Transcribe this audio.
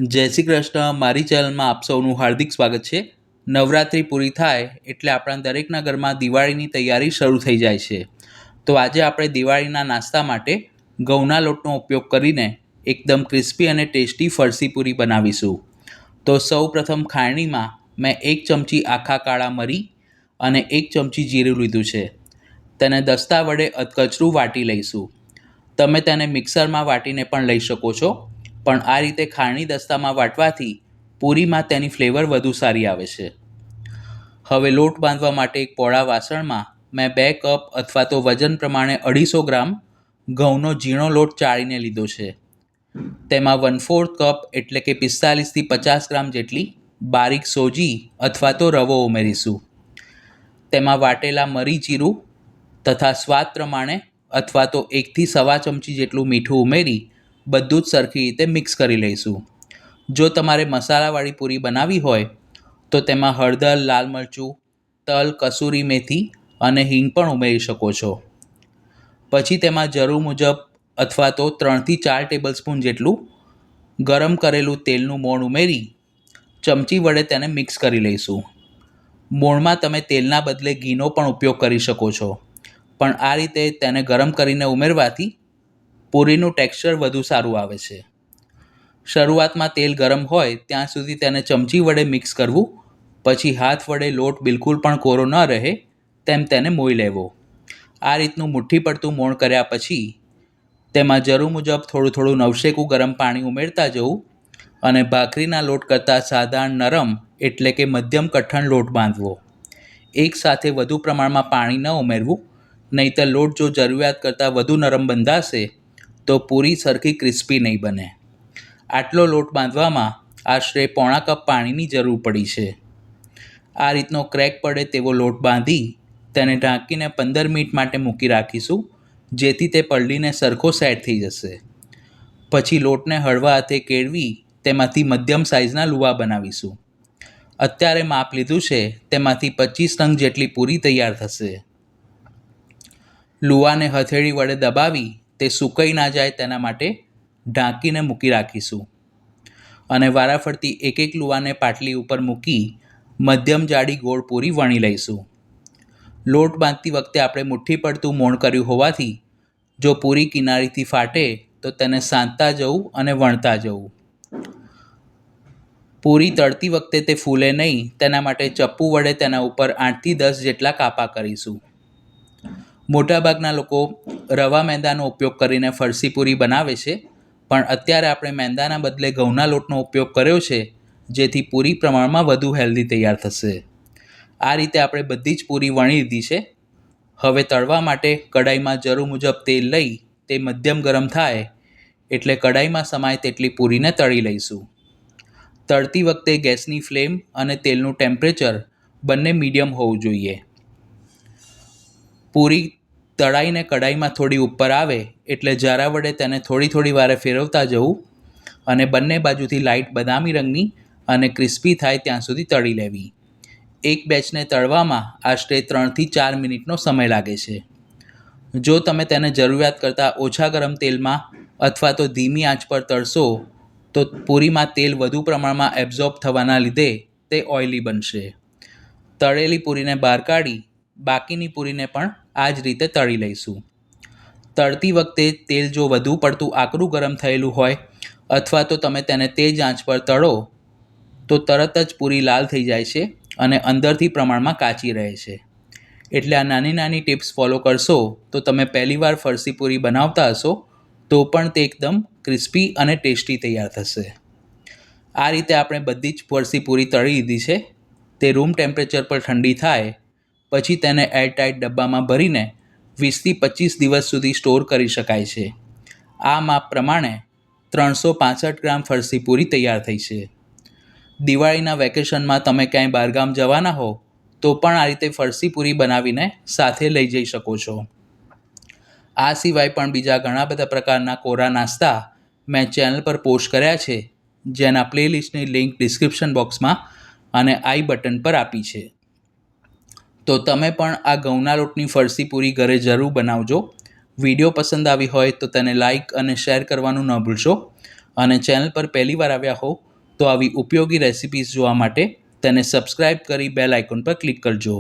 જય શ્રી કૃષ્ણ. મારી ચેનલમાં આપ સૌનું હાર્દિક સ્વાગત છે. નવરાત્રિ પૂરી થાય એટલે આપણા દરેકના ઘરમાં દિવાળીની તૈયારી શરૂ થઈ જાય છે. તો આજે આપણે દિવાળીના નાસ્તા માટે ઘઉંના લોટનો ઉપયોગ કરીને એકદમ ક્રિસ્પી અને ટેસ્ટી ફરસી પૂરી બનાવીશું. તો સૌ પ્રથમ ખાયણીમાં મેં 1 ચમચી આખા કાળા મરી અને 1 ચમચી જીરું લીધું છે. તેને દસ્તા વડે અધકચરું વાટી લઈશું. તમે તેને મિક્સરમાં વાટીને પણ લઈ શકો છો, પણ આ રીતે ખાયણી દસ્તામાં વાટવાથી પૂરીમાં તેની ફ્લેવર વધુ સારી આવે છે. હવે લોટ બાંધવા માટે એક પોળા વાસણમાં મેં 2 કપ અથવા તો વજન પ્રમાણે 250 ગ્રામ ઘઉંનો ઝીણો લોટ ચાળીને લીધો છે. તેમાં 1/4 કપ એટલે કે 45થી 50 ગ્રામ જેટલી બારીક સોજી અથવા તો રવો ઉમેરીશું. તેમાં વાટેલા મરી જીરું તથા સ્વાદ પ્રમાણે અથવા તો 1 થી 1.25 ચમચી જેટલું મીઠું ઉમેરી બધું જ સરખી રીતે મિક્સ કરી લઈશું. જો તમારે મસાલાવાળી પૂરી બનાવવી હોય તો તેમાં હળદર, લાલ મરચું, તલ, કસૂરી મેથી અને હિંગ પણ ઉમેરી શકો છો. પછી તેમાં જરૂર મુજબ અથવા તો 3 થી 4 ટેબલસ્પૂન જેટલું ગરમ કરેલું તેલનું મોણ ઉમેરી ચમચી વડે તેને મિક્સ કરી લઈશું. મોણમાં તમે તેલના બદલે ઘીનો પણ ઉપયોગ કરી શકો છો, પણ આ રીતે તેને ગરમ કરીને ઉમેરવાથી પૂરીનું ટેક્સચર વધુ સારું આવે છે. શરૂઆતમાં તેલ ગરમ હોય ત્યાં સુધી તેને ચમચી વડે મિક્સ કરવું, પછી હાથ વડે લોટ બિલકુલ પણ કોરો ન રહે તેમ તેને મોઈ લેવો. આ રીતનું મુઠ્ઠી પડતું મોણ કર્યા પછી તેમાં જરૂર મુજબ થોડું થોડું નવશેકું ગરમ પાણી ઉમેરતા જવું અને ભાખરીના લોટ કરતાં સાધારણ નરમ એટલે કે મધ્યમ કઠણ લોટ બાંધવો. એક સાથે વધુ પ્રમાણમાં પાણી ન ઉમેરવું, નહીંતર લોટ જો જરૂરિયાત કરતાં વધુ નરમ બંધાશે તો પૂરી સરખી ક્રિસ્પી નહીં બને. આટલો લોટ બાંધવામાં આશરે પોણા કપ પાણીની જરૂર પડી છે. આ રીતનો ક્રેક પડે તેવો લોટ બાંધી તેને ઢાંકીને 15 મિનિટ માટે મૂકી રાખીશું, જેથી તે પલળીને સરખો સેટ થઈ જશે. પછી લોટને હળવા હાથે કેળવી તેમાંથી મધ્યમ સાઇઝના લુવા બનાવીશું. અત્યારે માપ લીધું છે તેમાંથી 25 નંગ જેટલી પૂરી તૈયાર થશે. લુવાને હથેળી વડે દબાવી તે સુકાઈ ના જાય તેના માટે ઢાંકીને મૂકી રાખીશું અને વારાફરતી એક એક લુવાને પાટલી ઉપર મૂકી મધ્યમ જાડી ગોળ પૂરી વણી લઈશું. લોટ બાંધતી વખતે આપણે મુઠ્ઠી પડતું મોણ કર્યું હોવાથી જો પૂરી કિનારીથી ફાટે તો તેને સાંધતા જવું અને વણતા જવું. પૂરી તળતી વખતે તે ફૂલે નહીં તેના માટે ચપ્પુ વડે તેના ઉપર 8 થી 10 જેટલા કાપા કરીશું. મોટાભાગના લોકો રવા મેંદાનો ઉપયોગ કરીને ફરસી પૂરી બનાવે છે, પણ અત્યારે આપણે મેંદાના બદલે ઘઉંના લોટનો ઉપયોગ કર્યો છે, જેથી પૂરી પ્રમાણમાં વધુ હેલ્ધી તૈયાર થશે. આ રીતે આપણે બધી જ પૂરી વણી લીધી છે. હવે તળવા માટે કડાઈમાં જરૂર મુજબ તેલ લઈ તે મધ્યમ ગરમ થાય એટલે કડાઈમાં સમાય તેટલી પૂરીને તળી લઈશું. તળતી વખતે ગેસની ફ્લેમ અને તેલનું ટેમ્પરેચર બંને મીડિયમ હોવું જોઈએ. પૂરી તળાઈને કડાઈમાં થોડી ઉપર આવે એટલે જારા વડે તેને થોડી વારે ફેરવતા જવું અને બંને બાજુથી લાઇટ બદામી રંગની અને ક્રિસ્પી થાય ત્યાં સુધી તળી લેવી. એક બેચને તળવામાં આશરે 3 થી 4 મિનિટનો સમય લાગે છે. જો તમે તેને જરૂરિયાત કરતાં ઓછા ગરમ તેલમાં અથવા તો ધીમી આંચ પર તળશો તો પૂરીમાં તેલ વધુ પ્રમાણમાં એબ્ઝોર્બ થવાના લીધે તે ઓઇલી બનશે. તળેલી પૂરીને બહાર કાઢી બાકીની પૂરીને પણ આ જ રીતે તળી લઈશું. તળતી વખતે તેલ જો વધુ પડતું આકરું ગરમ થયેલું હોય અથવા તો તમે તેને તેજ આંચ પર તળો તો તરત જ પૂરી લાલ થઈ જાય છે અને અંદરથી પ્રમાણમાં કાચી રહે છે. એટલે આ નાની નાની ટિપ્સ ફોલો કરશો તો તમે પહેલીવાર ફરસી પૂરી બનાવતા હશો તો પણ તે એકદમ ક્રિસ્પી અને ટેસ્ટી તૈયાર થશે. આ રીતે આપણે બધી જ ફરસી પૂરી તળી લીધી છે. તે રૂમ ટેમ્પરેચર પર ઠંડી થાય પછી તેને એરટાઇટ ડબ્બામાં ભરીને 20 થી 25 દિવસ સુધી સ્ટોર કરી શકાય છે. આ માપ પ્રમાણે 365 ગ્રામ ફરસી પૂરી તૈયાર થઈ છે. દિવાળીના વેકેશનમાં તમે ક્યાંય બહારગામ જવાના હો તો પણ આ રીતે ફરસી પૂરી બનાવીને સાથે લઈ જઈ શકો છો. આ સિવાય પણ બીજા ઘણા બધા પ્રકારના કોરા નાસ્તા મેં ચેનલ પર પોસ્ટ કર્યા છે, જેના પ્લેલિસ્ટની લિંક ડિસ્ક્રિપ્શન બોક્સમાં અને આઈ બટન પર આપી છે. તો તમે પણ આ ઘઉંના લોટની ફરસી પૂરી ઘરે જરૂર બનાવજો. વિડીયો પસંદ આવી હોય તો તેને લાઇક અને શેર કરવાનું ન ભૂલશો અને ચેનલ પર પહેલી વાર આવ્યા હો તો આવી ઉપયોગી રેસિપીઝ જોવા માટે તેને સબસ્ક્રાઈબ કરી બેલ આઇકોન પર ક્લિક કરજો.